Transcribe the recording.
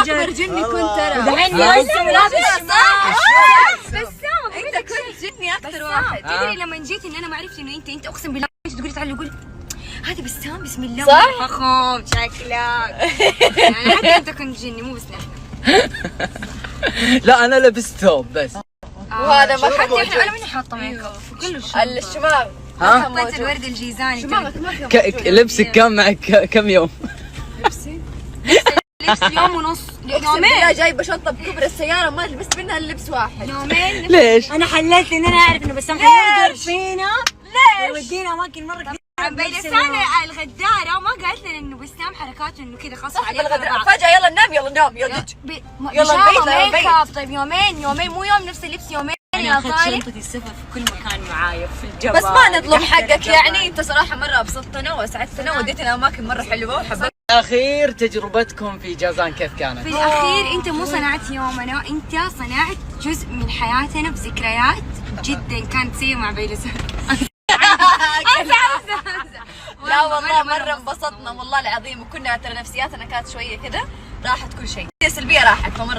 اكبر جني كنت ترى. دحين لابس بسام انت كنت جني اكثر واحد. تدري لما جيت ان انا ما عرفت انه انت اقسم بالله تقولي تعالي قولي هذا بسام بسم الله صح؟ فخم شكلك يعني حتى انت كنت جني مو بس نحن. لا انا لبست ثوب بس. وهذا ما حتى حد انا ماني حاطه ميك اب كله الشماغ. ها؟ حطيت الورد الجيزاني شماغك ما كان لبسك كم معك كم يوم؟ لبس يوم ونص اقسم بالله جايبه شنطه بكبر السياره ما لبست منها اللبس واحد. يومين ليش؟ انا حللت ان انا اعرف انه بسام حيقدر فينا. ليش؟ يودينا اماكن مره كثير. بلسان الغدارة ما قالت لنا انه بسام حركاته انه كذا خاصة عليه فجأة يلا ننام يلا ننام يلا دج. يلا البيت، يلا ميك البيت. اب. طيب يومين مو يوم نفس اللبس يومين انا يا اخذت طالب. شنطتي السفر في كل مكان معايا في الجبل. بس ما نطلب تحت حقك الجبل. يعني انت صراحة مرة ابسطتنا واسعدتنا وديتنا اماكن مرة حلوة وحبيت. اخير تجربتكم في جازان كيف في كانت؟ الاخير انت مو صنعت يومنا، انت صنعت جزء من حياتنا بذكريات جدا كانت سيئة مع بيلسان. لا والله مرة انبسطنا والله العظيم وكنا ترى نفسياتنا كانت شوية كذا راحت كل شيء. السلبية راحت فمرة